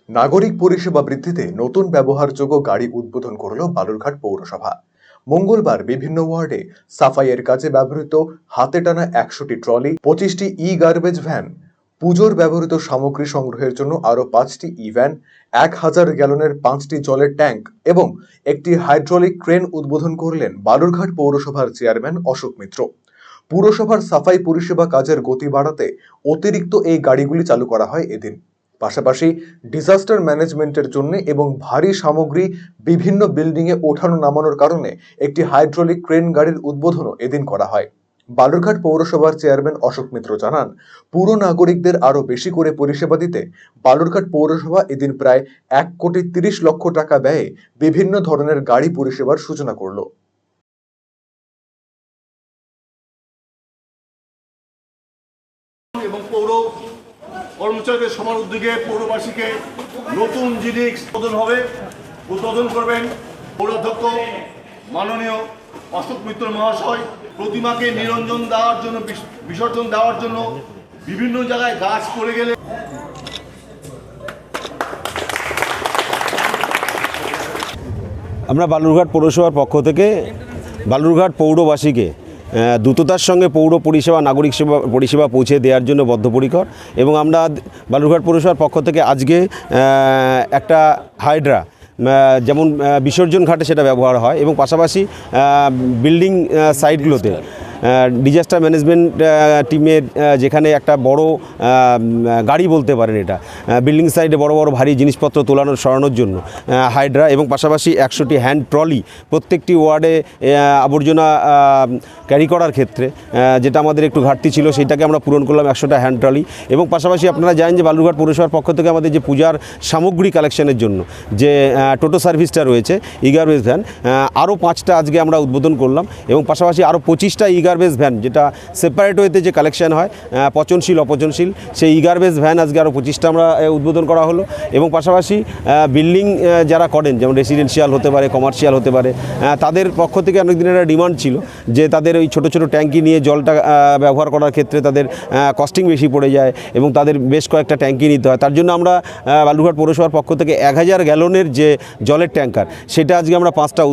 নাগরিক পরিষেবা বৃদ্ধিতে নতুন ব্যবহারযোগ্য গাড়ি উদ্বোধন করল বালুরঘাট পৌরসভা। মঙ্গলবার বিভিন্ন ওয়ার্ডে সাফাইয়ের কাজে ব্যবহৃত হাতে টানা ১০০টি ট্রলি, ২৫টি গার্বেজ ভ্যান, পুজোর ব্যবহৃত সামগ্রী সংগ্রহের জন্য আরও ৫টি ভ্যান, ১,০০০ গ্যালনের ৫টি জলের ট্যাঙ্ক এবং একটি হাইড্রোলিক ক্রেন উদ্বোধন করলেন বালুরঘাট পৌরসভার চেয়ারম্যান অশোক মিত্র। পুরসভার সাফাই পরিষেবা কাজের গতি বাড়াতে অতিরিক্ত এই গাড়িগুলি চালু করা হয় এদিন। পাশাপাশি ডিজাস্টার ম্যানেজমেন্টের জন্য এবং ভারী সামগ্রী বিভিন্ন বিল্ডিংয়ে ওঠানো নামানোর কারণে একটি হাইড্রোলিক ক্রেন গাড়ির উদ্বোধনও এদিন করা হয়। বালুরঘাট পৌরসভার চেয়ারম্যান অশোক মিত্র জানান, পুর নাগরিকদের আরো বেশি করে পরিষেবা দিতে বালুরঘাট পৌরসভা এদিন প্রায় ১,৩০,০০,০০০ টাকা ব্যয়ে বিভিন্ন ধরনের গাড়ি পরিষেবার সূচনা করল। এবং পৌর কর্মচারীদের সবার উদ্যোগে পৌরবাসীকে নতুন জিনিস উদ্বোধন হবে, উদ্বোধন করবেন পৌরাধ্যক্ষ মাননীয় অশোক মিত্র মহাশয়। প্রতিমাকে নিরঞ্জন দেওয়ার জন্য, বিসর্জন দেওয়ার জন্য বিভিন্ন জায়গায় গাছ পড়ে গেলে আমরা বালুরঘাট পৌরসভার পক্ষ থেকে বালুরঘাট পৌরবাসীকে দ্রুততার সঙ্গে পৌর পরিষেবা, নাগরিক সেবা পরিষেবা পৌঁছে দেওয়ার জন্য বদ্ধপরিকর। এবং আমরা বালুরঘাট পৌরসভার পক্ষ থেকে আজকে একটা হাইড্রা যেমন বিসর্জন ঘাটে সেটা ব্যবহার হয় এবং পাশাপাশি বিল্ডিং সাইটগুলোতে ডিজাস্টার ম্যানেজমেন্ট টিমের যেখানে একটা বড় গাড়ি বলতে পারেন, এটা বিল্ডিং সাইডে বড় বড় ভারী জিনিসপত্র তোলানোর সরানোর জন্য হাইড্রা এবং পাশাপাশি ১০০টি হ্যান্ড ট্রলি প্রত্যেকটি ওয়ার্ডে আবর্জনা ক্যারি করার ক্ষেত্রে যেটা আমাদের একটু ঘাটতি ছিল সেটাকে আমরা পূরণ করলাম ১০০টা হ্যান্ড ট্রলি। এবং পাশাপাশি আপনারা জানেন যে বালুরঘাট পৌরসভার পক্ষ থেকে আমাদের যে পূজার সামগ্রী কালেকশনের জন্য যে টোটো সার্ভিসটা রয়েছে, গার্বেজ ভ্যান, আরও 5টা আজকে আমরা উদ্বোধন করলাম এবং পাশাপাশি আরও 25টা গার্বেজ ভ্যান যেটা সেপারেট ওয়েতে যে কালেকশন হয়, পচনশীল অপচনশীল, সেই গার্বেজ ভ্যান আজকে আরও 25টা আমরা উদ্বোধন করা হলো। এবং পাশাপাশি বিল্ডিং যারা করেন, যেমন রেসিডেন্সিয়াল হতে পারে, কমার্শিয়াল হতে পারে, তাদের পক্ষ থেকে অনেক দিনের একটা ডিমান্ড ছিল যে তাদের ওই ছোটো ছোটো ট্যাঙ্কি নিয়ে জলটা ব্যবহার করার ক্ষেত্রে তাদের কস্টিং বেশি পড়ে যায় এবং তাদের বেশ কয়েকটা ট্যাঙ্কি নিতে হয়। তার জন্য আমরা বালুরঘাট পৌরসভার পক্ষ থেকে ১,০০০ গ্যালনের যে জলের ট্যাঙ্কার, সেটা আজকে আমরা 5টা